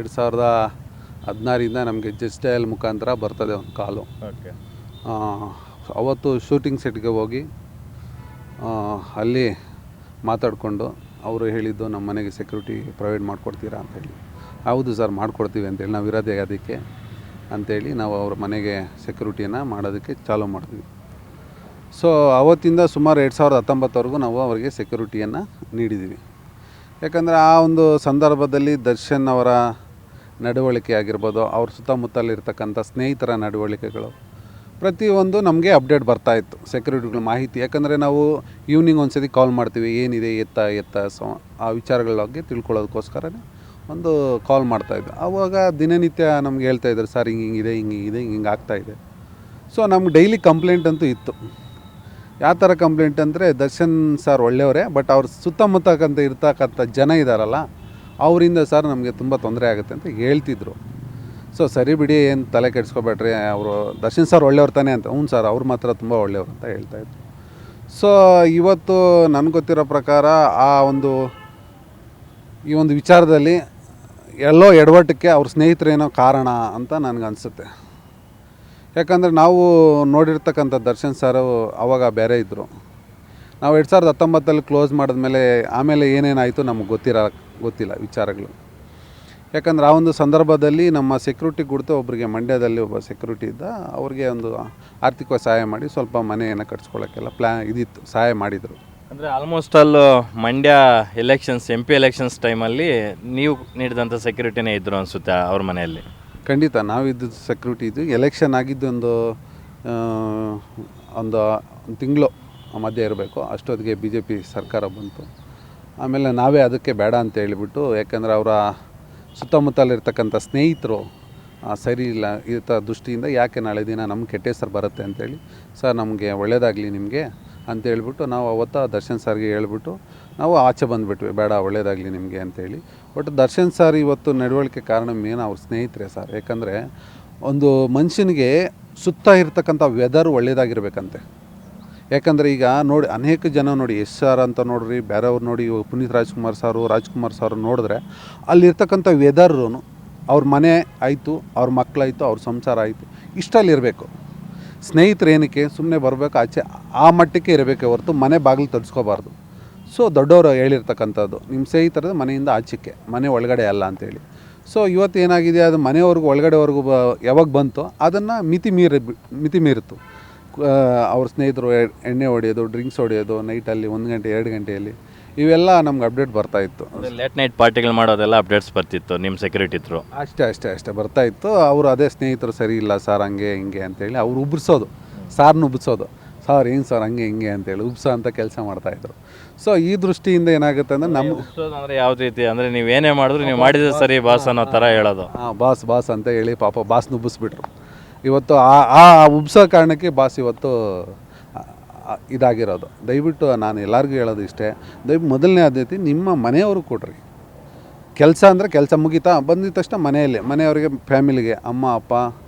2016ರಿಂದ ನಮಗೆ just dial ಮುಖಾಂತರ ಬರ್ತದೆ ಒಂದು ಕಾಲು. ಓಕೆ. ಅವತ್ತು ಶೂಟಿಂಗ್ ಸೆಟ್ಗೆ ಹೋಗಿ ಅಲ್ಲಿ ಮಾತಾಡಿಕೊಂಡು ಅವರು ಹೇಳಿದ್ದು ನಮ್ಮ ಮನೆಗೆ ಸೆಕ್ಯೂರಿಟಿ ಪ್ರೊವೈಡ್ ಮಾಡಿಕೊಡ್ತೀರಾ ಅಂತೇಳಿ. ಹೌದು ಸರ್ ಮಾಡಿಕೊಡ್ತೀವಿ ಅಂತೇಳಿ, ನಾವು ಇರೋದೇ ಅದಕ್ಕೆ ಅಂಥೇಳಿ ನಾವು ಅವ್ರ ಮನೆಗೆ ಸೆಕ್ಯೂರಿಟಿನ ಮಾಡೋದಕ್ಕೆ ಚಾಲೂ ಮಾಡ್ತೀವಿ. ಸೊ ಅವತ್ತಿಂದ ಸುಮಾರು 2019ವರೆಗೂ ನಾವು ಅವರಿಗೆ ಸೆಕ್ಯೂರಿಟಿಯನ್ನು ನೀಡಿದ್ದೀವಿ. ಯಾಕಂದರೆ ಆ ಒಂದು ಸಂದರ್ಭದಲ್ಲಿ ದರ್ಶನ್ ಅವರ ನಡವಳಿಕೆ ಆಗಿರ್ಬೋದು, ಅವ್ರ ಸುತ್ತಮುತ್ತಲಿರ್ತಕ್ಕಂಥ ಸ್ನೇಹಿತರ ನಡವಳಿಕೆಗಳು ಪ್ರತಿಯೊಂದು ನಮಗೆ ಅಪ್ಡೇಟ್ ಬರ್ತಾಯಿತ್ತು, ಸೆಕ್ಯೂರಿಟಿಗಳ ಮಾಹಿತಿ. ಯಾಕಂದರೆ ನಾವು ಈವ್ನಿಂಗ್ ಒಂದು ಸತಿ ಕಾಲ್ ಮಾಡ್ತೀವಿ, ಏನಿದೆ ಎತ್ತ ಆ ವಿಚಾರಗಳ ಬಗ್ಗೆ ತಿಳ್ಕೊಳ್ಳೋದಕ್ಕೋಸ್ಕರನೇ ಒಂದು ಕಾಲ್ ಮಾಡ್ತಾಯಿದ್ವಿ. ಆವಾಗ ದಿನನಿತ್ಯ ನಮ್ಗೆ ಹೇಳ್ತಾಯಿದ್ರು, ಸರ್ ಹಿಂಗಿದೆ ಹಿಂಗೆ ಆಗ್ತಾಯಿದೆ. ಸೊ ನಮ್ಗೆ ಡೈಲಿ ಕಂಪ್ಲೇಂಟ್ ಅಂತೂ ಇತ್ತು. ಯಾವ ಥರ ಕಂಪ್ಲೇಂಟ್ ಅಂದರೆ, ದರ್ಶನ್ ಸರ್ ಒಳ್ಳೆಯವರೇ, ಬಟ್ ಅವ್ರ ಸುತ್ತಮುತ್ತಕ್ಕಂಥ ಇರ್ತಕ್ಕಂಥ ಜನ ಇದ್ದಾರಲ್ಲ ಅವರಿಂದ ಸರ್ ನಮಗೆ ತುಂಬ ತೊಂದರೆ ಆಗುತ್ತೆ ಅಂತ ಹೇಳ್ತಿದ್ರು. ಸೊ ಸರಿ ಬಿಡಿ, ಏನು ತಲೆ ಕೆಡಿಸ್ಕೊಬೇಡ್ರಿ, ಅವರು ದರ್ಶನ್ ಸರ್ ಒಳ್ಳೆಯವ್ರು ತಾನೇ ಅಂತ. ಹ್ಞೂ ಸರ್, ಅವ್ರು ಮಾತ್ರ ತುಂಬ ಒಳ್ಳೆಯವರು ಅಂತ ಹೇಳ್ತಾಯಿದ್ರು. ಸೊ ಇವತ್ತು ನನಗೆ ಗೊತ್ತಿರೋ ಪ್ರಕಾರ ಈ ಒಂದು ವಿಚಾರದಲ್ಲಿ ಎಲ್ಲೋ ಎಡವಟ್ಟಕ್ಕೆ ಅವ್ರ ಸ್ನೇಹಿತರೇನೋ ಕಾರಣ ಅಂತ ನನಗನ್ಸುತ್ತೆ. ಯಾಕಂದರೆ ನಾವು ನೋಡಿರ್ತಕ್ಕಂಥ ದರ್ಶನ್ ಸರು ಆವಾಗ ಬೇರೆ ಇದ್ದರು. ನಾವು 2019 ಕ್ಲೋಸ್ ಮಾಡಿದ್ಮೇಲೆ ಆಮೇಲೆ ಏನೇನಾಯಿತು ನಮಗೆ ಗೊತ್ತಿಲ್ಲ ವಿಚಾರಗಳು. ಯಾಕಂದರೆ ಆ ಒಂದು ಸಂದರ್ಭದಲ್ಲಿ ನಮ್ಮ ಸೆಕ್ಯೂರಿಟಿ ಗುಡ್ತು ಒಬ್ಬರಿಗೆ, ಮಂಡ್ಯದಲ್ಲಿ ಒಬ್ಬ ಸೆಕ್ಯೂರಿಟಿ ಇದ್ದ, ಅವ್ರಿಗೆ ಒಂದು ಆರ್ಥಿಕವಾಗಿ ಸಹಾಯ ಮಾಡಿ ಸ್ವಲ್ಪ ಮನೆಯನ್ನು ಕಟ್ಸ್ಕೊಳ್ಳೋಕ್ಕೆಲ್ಲ ಇದಿತ್ತು, ಸಹಾಯ ಮಾಡಿದರು. ಅಂದರೆ almost Mandya elections, MP elections ಟೈಮಲ್ಲಿ ನೀವು ನೀಡಿದಂಥ ಸೆಕ್ಯೂರಿಟಿನೇ ಇದ್ದರು ಅನಿಸುತ್ತೆ ಅವ್ರ ಮನೆಯಲ್ಲಿ. ಖಂಡಿತ ನಾವಿದ್ದು ಸೆಕ್ಯೂರಿಟಿ ಇದ್ದು. ಎಲೆಕ್ಷನ್ ಆಗಿದ್ದು ಒಂದು ತಿಂಗಳು ಮಧ್ಯೆ ಇರಬೇಕು, ಅಷ್ಟೊತ್ತಿಗೆ BJP ಸರ್ಕಾರ ಬಂತು. ಆಮೇಲೆ ನಾವೇ ಅದಕ್ಕೆ ಬೇಡ ಅಂತ ಹೇಳಿಬಿಟ್ಟು, ಯಾಕಂದರೆ ಅವರ ಸುತ್ತಮುತ್ತಲಿರ್ತಕ್ಕಂಥ ಸ್ನೇಹಿತರು ಸರಿ ಇಲ್ಲ ಇರ್ತ ದೃಷ್ಟಿಯಿಂದ, ಯಾಕೆ ನಾಳೆ ದಿನ ನಮ್ಗೆ ಕೆಟ್ಟ ಹೆಸರು ಬರುತ್ತೆ ಅಂತೇಳಿ, ಸರ್ ನಮಗೆ ಒಳ್ಳೆಯದಾಗಲಿ ನಿಮಗೆ ಅಂತ ಹೇಳ್ಬಿಟ್ಟು ನಾವು ಅವತ್ತು ದರ್ಶನ್ ಸರ್ಗೆ ಹೇಳ್ಬಿಟ್ಟು ನಾವು ಆಚೆ ಬಂದುಬಿಟ್ವಿ, ಬೇಡ ಒಳ್ಳೆಯದಾಗಲಿ ನಿಮಗೆ ಅಂತೇಳಿ. ಬಟ್ ದರ್ಶನ್ ಸರ್ ಇವತ್ತು ನಡವಳಿಕೆ ಕಾರಣ ಮೇನ್ ಅವ್ರ ಸ್ನೇಹಿತರೆ ಸರ್. ಯಾಕಂದರೆ ಒಂದು ಮನುಷ್ಯನಿಗೆ ಸುತ್ತ ಇರ್ತಕ್ಕಂಥ ವೆದರ್ ಒಳ್ಳೆಯದಾಗಿರ್ಬೇಕಂತೆ. ಯಾಕಂದರೆ ಈಗ ನೋಡಿ, ಅನೇಕ ಜನ ನೋಡಿ, SR ಅಂತ ನೋಡ್ರಿ, ಬೇರೆಯವ್ರು ನೋಡಿ, ಪುನೀತ್ ರಾಜ್ಕುಮಾರ್ ಸಾರು ನೋಡಿದ್ರೆ ಅಲ್ಲಿರ್ತಕ್ಕಂಥ ವೆದರು ಅವ್ರ ಮನೆ ಆಯಿತು, ಅವ್ರ ಮಕ್ಕಳಾಯಿತು, ಅವ್ರ ಸಂಸಾರ ಆಯಿತು, ಇಷ್ಟಲ್ಲಿರಬೇಕು. ಸ್ನೇಹಿತರು ಏನಕ್ಕೆ ಸುಮ್ಮನೆ ಬರಬೇಕು ಆಚೆ, ಆ ಮಟ್ಟಕ್ಕೆ ಇರಬೇಕೆ ಹೊರತು ಮನೆ ಬಾಗಿಲು ತಡ್ಸ್ಕೋಬಾರ್ದು. ಸೊ ದೊಡ್ಡವರು ಹೇಳಿರ್ತಕ್ಕಂಥದ್ದು, ನಿಮ್ಮ ಸ್ನೇಹಿತರದ ಮನೆಯಿಂದ ಆಚೆಗೆ, ಮನೆ ಒಳಗಡೆ ಅಲ್ಲ ಅಂತೇಳಿ. ಸೊ ಇವತ್ತು ಏನಾಗಿದೆ, ಅದು ಮನೆಯವ್ರಿಗೂ ಒಳಗಡೆವರೆಗೂ ಯಾವಾಗ ಬಂತು ಅದನ್ನು ಮಿತಿ ಮೀರಿತು. ಅವ್ರ ಸ್ನೇಹಿತರು ಎಣ್ಣೆ ಹೊಡೆಯೋದು, ಡ್ರಿಂಕ್ಸ್ ಹೊಡೆಯೋದು, ನೈಟಲ್ಲಿ 1 ಗಂಟೆ 2 ಗಂಟೆಯಲ್ಲಿ, ಇವೆಲ್ಲ ನಮ್ಗೆ ಅಪ್ಡೇಟ್ ಬರ್ತಾಯಿತ್ತು. ಲೇಟ್ ನೈಟ್ ಪಾರ್ಟಿಗಳು ಮಾಡೋದೆಲ್ಲ ಅಪ್ಡೇಟ್ಸ್ ಬರ್ತಿತ್ತು ನಿಮ್ಮ ಸೆಕ್ಯೂರಿಟಿ ಇದ್ರು. ಅಷ್ಟೇ ಬರ್ತಾಯಿತ್ತು. ಅವರು ಅದೇ ಸ್ನೇಹಿತರು ಸರಿ ಇಲ್ಲ ಸರ್, ಹಂಗೆ ಹಿಂಗೆ ಅಂತೇಳಿ ಅವ್ರು ಉಬ್ಬಿಸೋದು, ಸಾರ್ನ ಉಬ್ಬಿಸೋದು, ಸರ್ ಏನು ಸರ್ ಹಂಗೆ ಹಿಂಗೆ ಅಂತೇಳಿ ಉಬ್ಸೋ ಅಂತ ಕೆಲಸ ಮಾಡ್ತಾಯಿದ್ರು. ಸೊ ಈ ದೃಷ್ಟಿಯಿಂದ ಏನಾಗುತ್ತೆ ಅಂದರೆ ಅಂದರೆ ಯಾವ ರೀತಿ ಅಂದರೆ ನೀವೇನೇ ಮಾಡಿದ್ರು ನೀವು ಮಾಡಿದ್ರೆ ಸರಿ ಬಾಸ್ ಅನ್ನೋ ಥರ ಹೇಳೋದು. ಬಾಸ್ ಅಂತ ಹೇಳಿ ಪಾಪ ಬಾಸ್ನ ಉಬ್ಬಿಸ್ಬಿಟ್ರು. ಇವತ್ತು ಆ ಉಬ್ಸೋ ಕಾರಣಕ್ಕೆ ಬಾಸ್ ಇವತ್ತು ಇದಾಗಿರೋದು. ದಯವಿಟ್ಟು ನಾನು ಎಲ್ಲರಿಗೂ ಹೇಳೋದು ಇಷ್ಟೇ, ಮೊದಲನೇ ಆದ್ಯತೆ ನಿಮ್ಮ ಮನೆಯವರು ಕೊಡ್ರಿ. ಕೆಲಸ ಅಂದರೆ ಕೆಲಸ ಮುಗಿತಾ ಬಂದಿದ ತಕ್ಷಣ ಮನೆಯವರಿಗೆ, ಫ್ಯಾಮಿಲಿಗೆ, ಅಮ್ಮ ಅಪ್ಪ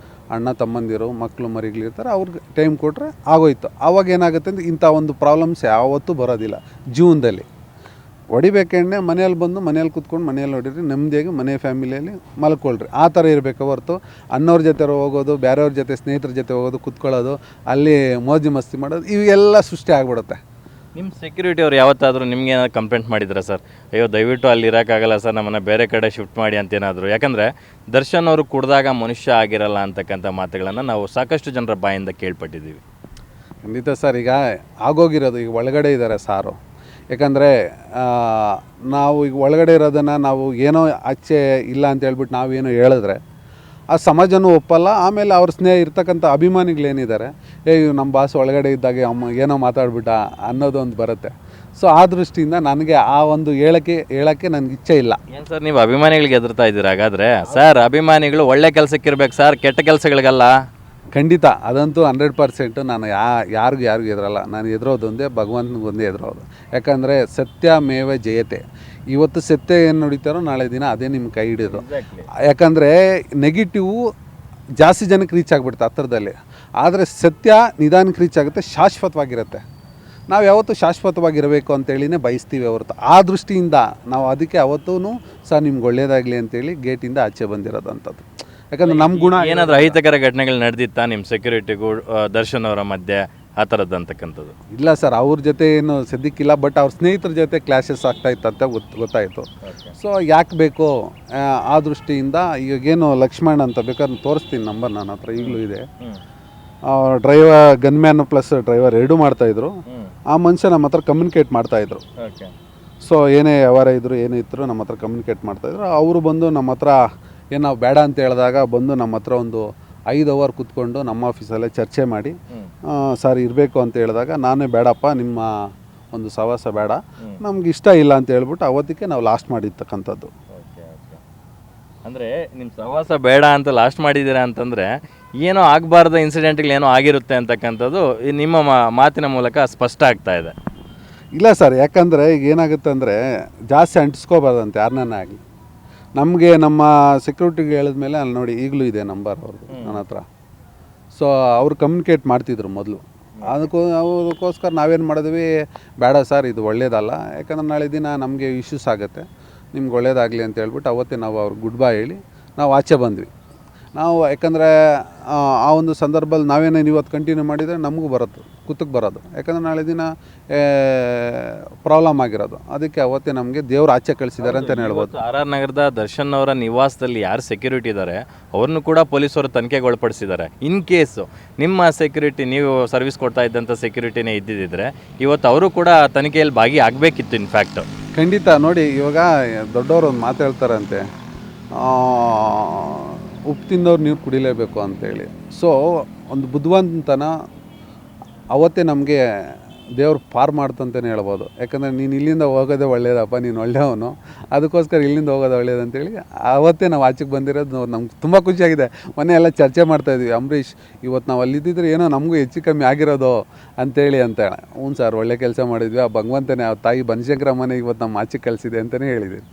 ಅಣ್ಣ ತಮ್ಮಂದಿರು ಮಕ್ಕಳು ಮರಿಗಳಿರ್ತಾರೆ, ಅವ್ರಿಗೆ ಟೈಮ್ ಕೊಟ್ಟರೆ ಆಗೋಯ್ತು. ಆವಾಗ ಏನಾಗುತ್ತೆ ಅಂದರೆ ಇಂಥ ಒಂದು ಪ್ರಾಬ್ಲಮ್ಸ್ ಯಾವತ್ತೂ ಬರೋದಿಲ್ಲ ಜೀವನದಲ್ಲಿ. ಹೊಡಿಬೇಕೆಣ್ಣೆ ಮನೇಲಿ ಬಂದು ಮನೇಲಿ ಕೂತ್ಕೊಂಡು ಮನೇಲಿ ಹೊಡೀರಿ, ನೆಮ್ಮದಿಯಾಗಿ ಮನೆ ಫ್ಯಾಮಿಲಿಯಲ್ಲಿ ಮಲ್ಕೊಳ್ರಿ. ಆ ಥರ ಇರಬೇಕು ಹೊರತು ಅನ್ನೋರ ಜೊತೆ ಹೋಗೋದು, ಬೇರೆಯವ್ರ ಜೊತೆ ಸ್ನೇಹಿತರ ಜೊತೆ ಹೋಗೋದು, ಕೂತ್ಕೊಳ್ಳೋದು, ಅಲ್ಲಿ ಮೋಜು ಮಸ್ತಿ ಮಾಡೋದು, ಇವೆಲ್ಲ ಸೃಷ್ಟಿ ಆಗಿಬಿಡುತ್ತೆ. ನಿಮ್ಮ ಸೆಕ್ಯೂರಿಟಿ ಅವ್ರು ಯಾವತ್ತಾದರೂ ನಿಮ್ಗೆ ಏನಾದ್ರು ಕಂಪ್ಲೇಂಟ್ ಮಾಡಿದ್ರೆ ಸರ್, ಅಯ್ಯೋ ದಯವಿಟ್ಟು ಅಲ್ಲಿ ಇರೋಕ್ಕಾಗಲ್ಲ ಸರ್, ನಮ್ಮನ್ನು ಬೇರೆ ಕಡೆ ಶಿಫ್ಟ್ ಮಾಡಿ ಅಂತೇನಾದರೂ? ಯಾಕಂದರೆ ದರ್ಶನ್ ಅವರು ಕುಡಿದಾಗ ಮನುಷ್ಯ ಆಗಿರಲ್ಲ ಅಂತಕ್ಕಂಥ ಮಾತುಗಳನ್ನು ನಾವು ಸಾಕಷ್ಟು ಜನರ ಬಾಯಿಂದ ಕೇಳ್ಪಟ್ಟಿದ್ದೀವಿ. ಖಂಡಿತ ಸರ್, ಈಗ ಆಗೋಗಿರೋದು, ಈಗ ಒಳಗಡೆ ಇದ್ದಾರೆ ಸಾರು. ಯಾಕಂದರೆ ನಾವು ಈಗ ಒಳಗಡೆ ಇರೋದನ್ನು ನಾವು ಏನೋ ಆಚೆ ಇಲ್ಲ ಅಂತ ಹೇಳ್ಬಿಟ್ಟು ನಾವೇನೋ ಹೇಳಿದ್ರೆ ಆ ಸಮಾಜನೂ ಒಪ್ಪಲ್ಲ. ಆಮೇಲೆ ಅವ್ರ ಇರ್ತಕ್ಕಂಥ ಅಭಿಮಾನಿಗಳೇನಿದ್ದಾರೆ, ನಮ್ಮ ಬಾಸ್ ಒಳಗಡೆ ಇದ್ದಾಗೆ ಏನೋ ಮಾತಾಡ್ಬಿಟ್ಟ ಅನ್ನೋದೊಂದು ಬರುತ್ತೆ. ಸೊ ಆ ದೃಷ್ಟಿಯಿಂದ ನನಗೆ ಆ ಒಂದು ಹೇಳೋಕ್ಕೆ ನನಗೆ ಇಚ್ಛೆ ಇಲ್ಲ. ಏನು ಸರ್ ನೀವು ಅಭಿಮಾನಿಗಳಿಗೆ ಎದುರ್ತಾ ಇದ್ದೀರ ಹಾಗಾದರೆ? ಸರ್ ಅಭಿಮಾನಿಗಳು ಒಳ್ಳೆ ಕೆಲಸಕ್ಕೆ ಇರಬೇಕು ಸರ್, ಕೆಟ್ಟ ಕೆಲಸಗಳಿಗಲ್ಲ. ಖಂಡಿತ ಅದಂತೂ 100%. ನಾನು ಯಾರಿಗೂ ಎದುರಲ್ಲ. ನಾನು ಎದುರೋದೊಂದೇ, ಭಗವಂತನಿಗೊಂದೇ ಎದುರೋದು. ಯಾಕಂದರೆ ಸತ್ಯ ಮೇವ ಜಯತೆ. ಇವತ್ತು ಸತ್ಯ ಏನು ನುಡಿತಾರೋ ನಾಳೆ ದಿನ ಅದೇ ನಿಮ್ಮ ಕೈ ಹಿಡಿಯೋದು. ಯಾಕಂದರೆ ನೆಗೆಟಿವ್ ಜಾಸ್ತಿ ಜನಕ್ಕೆ ರೀಚ್ ಆಗಿಬಿಡುತ್ತೆ ಹತ್ತಿರದಲ್ಲಿ, ಆದರೆ ಸತ್ಯ ನಿಧಾನಕ್ಕೆ ರೀಚ್ ಆಗುತ್ತೆ, ಶಾಶ್ವತವಾಗಿರುತ್ತೆ. ನಾವು ಯಾವತ್ತೂ ಶಾಶ್ವತವಾಗಿರಬೇಕು ಅಂತೇಳಿನೇ ಬಯಸ್ತೀವಿ ಹೊರತು ಆ ದೃಷ್ಟಿಯಿಂದ ನಾವು ಅದಕ್ಕೆ ಅವತ್ತೂ ಸರ್ ನಿಮ್ಗೆ ಒಳ್ಳೇದಾಗಲಿ ಅಂತೇಳಿ ಗೇಟಿಂದ ಆಚೆ ಬಂದಿರೋದಂಥದ್ದು. ಯಾಕಂದರೆ ನಮ್ಮ ಗುಣ ಏನಾದರೂ ಅಹಿತಕರ ಘಟನೆಗಳು ನಡೆದಿತ್ತಾ ನಿಮ್ಮ ಸೆಕ್ಯೂರಿಟಿಗೂ ದರ್ಶನ್ ಅವರ ಮಧ್ಯೆ ಆ ಥರದ್ದು ಅಂತಕ್ಕಂಥದ್ದು? ಇಲ್ಲ ಸರ್, ಅವ್ರ ಜೊತೆ ಏನು ಸದ್ಯಕ್ಕಿಲ್ಲ, ಬಟ್ ಅವ್ರ ಸ್ನೇಹಿತರ ಜೊತೆ ಕ್ಲಾಶಸ್ ಆಗ್ತಾ ಇತ್ತಂತ ಗೊತ್ತಾಯಿತು. ಸೊ ಯಾಕೆ ಬೇಕು ಆ ದೃಷ್ಟಿಯಿಂದ ಈಗೇನು ಲಕ್ಷ್ಮಣ್ ಅಂತ ಬೇಕಾದ್ರೆ ತೋರಿಸ್ತೀನಿ ನಂಬರ್, ನನ್ನ ಹತ್ರ ಈಗಲೂ ಇದೆ. ಡ್ರೈವರ್ ಗನ್ಮ್ಯಾನ್ ಪ್ಲಸ್ ಡ್ರೈವರ್ ಎರಡೂ ಮಾಡ್ತಾಯಿದ್ರು. ಆ ಮನುಷ್ಯ ನಮ್ಮ ಹತ್ರ ಕಮ್ಯುನಿಕೇಟ್ ಮಾಡ್ತಾಯಿದ್ರು. ಸೊ ಏನೇ ವ್ಯವಹಾರ ಇದ್ದರು ಏನೇ ಇದ್ರು ನಮ್ಮ ಹತ್ರ ಕಮ್ಯುನಿಕೇಟ್ ಮಾಡ್ತಾಯಿದ್ರು. ಅವರು ಬಂದು ನಮ್ಮ ಹತ್ರ ಏನು ನಾವು ಬೇಡ ಅಂತ ಹೇಳಿದಾಗ ಬಂದು ನಮ್ಮ ಹತ್ರ ಒಂದು 5 ಅವರ್ ಕೂತ್ಕೊಂಡು ನಮ್ಮ ಆಫೀಸಲ್ಲೇ ಚರ್ಚೆ ಮಾಡಿ ಸರ್ ಇರಬೇಕು ಅಂತ ಹೇಳಿದಾಗ ನಾನೇ ಬೇಡಪ್ಪ, ನಿಮ್ಮ ಒಂದು ಸವಾಸ ಬೇಡ, ನಮ್ಗೆ ಇಷ್ಟ ಇಲ್ಲ ಅಂತ ಹೇಳ್ಬಿಟ್ಟು ಅವತ್ತಿಗೆ ನಾವು ಲಾಸ್ಟ್ ಮಾಡಿರ್ತಕ್ಕಂಥದ್ದು. ಅಂದರೆ ನಿಮ್ಮ ಸಹವಾಸ ಬೇಡ ಅಂತ ಲಾಸ್ಟ್ ಮಾಡಿದ್ದೀರಾ ಅಂತಂದರೆ ಏನೋ ಆಗಬಾರ್ದ ಇನ್ಸಿಡೆಂಟ್ಗಳೇನೋ ಆಗಿರುತ್ತೆ ಅಂತಕ್ಕಂಥದ್ದು ನಿಮ್ಮ ಮಾತಿನ ಮೂಲಕ ಸ್ಪಷ್ಟ ಆಗ್ತಾ ಇದೆ. ಇಲ್ಲ ಸರ್, ಯಾಕಂದರೆ ಈಗ ಏನಾಗುತ್ತೆ ಅಂದರೆ ಜಾಸ್ತಿ ಅಂಟಿಸ್ಕೋಬಾರ್ದಂತೆ ಯಾರನ್ನೇ ಆಗಲಿ. ನಮಗೆ ನಮ್ಮ ಸೆಕ್ಯೂರಿಟಿಗೆ ಹೇಳಿದ್ಮೇಲೆ ಅಲ್ಲಿ ನೋಡಿ ಈಗಲೂ ಇದೆ ನಂಬರ್ ಅವ್ರದ್ದು ನನ್ನ ಹತ್ರ. ಸೊ ಅವ್ರು ಕಮ್ಯುನಿಕೇಟ್ ಮಾಡ್ತಿದ್ರು ಮೊದಲು. ಅದಕ್ಕೋಸ್ಕರ ನಾವೇನು ಮಾಡಿದ್ವಿ, ಬೇಡ ಸರ್ ಇದು ಒಳ್ಳೇದಲ್ಲ, ಯಾಕಂದ್ರೆ ನಾಳೆ ದಿನ ನಮಗೆ ಇಶ್ಯೂಸ್ ಆಗುತ್ತೆ, ನಿಮ್ಗೆ ಒಳ್ಳೇದಾಗಲಿ ಅಂತ ಹೇಳ್ಬಿಟ್ಟು ಅವತ್ತೇ ನಾವು ಅವ್ರಿಗೆ ಗುಡ್ ಬೈ ಹೇಳಿ ನಾವು ಆಚೆ ಬಂದ್ವಿ. ನಾವು ಯಾಕಂದರೆ ಆ ಒಂದು ಸಂದರ್ಭದಲ್ಲಿ ನಾವೇನೇನು ಇವತ್ತು ಕಂಟಿನ್ಯೂ ಮಾಡಿದರೆ ನಮಗೂ ಬರೋದು, ಕುತ್ತಕ್ಕೆ ಬರೋದು, ಯಾಕಂದರೆ ನಾಳೆ ದಿನ ಪ್ರಾಬ್ಲಮ್ ಆಗಿರೋದು. ಅದಕ್ಕೆ ಅವತ್ತೇ ನಮಗೆ ದೇವ್ರು ಆಚೆ ಕಳಿಸಿದ್ದಾರೆ ಅಂತಲೇ ಹೇಳ್ಬೋದು. RR ನಗರದ ದರ್ಶನ್ ಅವರ ನಿವಾಸದಲ್ಲಿ ಯಾರು ಸೆಕ್ಯೂರಿಟಿ ಇದ್ದಾರೆ ಅವ್ರನ್ನು ಕೂಡ ಪೊಲೀಸರು ತನಿಖೆಗೆ ಒಳಪಡಿಸಿದ್ದಾರೆ. ಇನ್ ಕೇಸು ನಿಮ್ಮ ಸೆಕ್ಯೂರಿಟಿ, ನೀವು ಸರ್ವಿಸ್ ಕೊಡ್ತಾ ಇದ್ದಂಥ ಸೆಕ್ಯೂರಿಟಿನೇ ಇದ್ದಿದ್ದರೆ ಇವತ್ತು ಅವರು ಕೂಡ ತನಿಖೆಯಲ್ಲಿ ಭಾಗಿ ಆಗಬೇಕಿತ್ತು. ಇನ್ಫ್ಯಾಕ್ಟ್ ಖಂಡಿತ. ನೋಡಿ ಇವಾಗ ದೊಡ್ಡವರು ಒಂದು ಮಾತು ಹೇಳ್ತಾರಂತೆ, ಉಪ್ಪು ತಿಂದವ್ರು ನೀರು ಕುಡಿಲೇಬೇಕು ಅಂತೇಳಿ. ಸೊ ಒಂದು ಬುದ್ಧಿವಂತನ ಅವತ್ತೇ ನಮಗೆ ದೇವ್ರು ಪಾರು ಮಾಡ್ತಂತಲೇ ಹೇಳ್ಬೋದು. ಯಾಕಂದರೆ ನೀನು ಇಲ್ಲಿಂದ ಹೋಗೋದೇ ಒಳ್ಳೇದಪ್ಪ, ನೀನು ಒಳ್ಳೆಯವನು, ಅದಕ್ಕೋಸ್ಕರ ಇಲ್ಲಿಂದ ಹೋಗೋದು ಒಳ್ಳೇದಂತೇಳಿ ಅವತ್ತೇ ನಾವು ಆಚೆಗೆ ಬಂದಿರೋದು ನಮ್ಗೆ ತುಂಬ ಖುಷಿಯಾಗಿದೆ. ಮೊನ್ನೆ ಎಲ್ಲ ಚರ್ಚೆ ಮಾಡ್ತಾಯಿದ್ವಿ, ಅಂಬರೀಷ್ ಇವತ್ತು ನಾವು ಅಲ್ಲಿದ್ದಿದ್ರೆ ಏನೋ ನಮಗೂ ಹೆಚ್ಚು ಕಮ್ಮಿ ಆಗಿರೋದು ಅಂತೇಳಿ ಅಂತ. ಹ್ಞೂ ಸರ್, ಒಳ್ಳೆ ಕೆಲಸ ಮಾಡಿದ್ವಿ, ಆ ಭಗವಂತನೇ, ಆ ತಾಯಿ ಬನಶಂಕರಮ್ಮನೇ ಇವತ್ತು ನಮ್ಮ ಆಚೆಗೆ ಕಳಿಸಿದೆ ಅಂತಲೇ ಹೇಳಿದ್ದೀನಿ.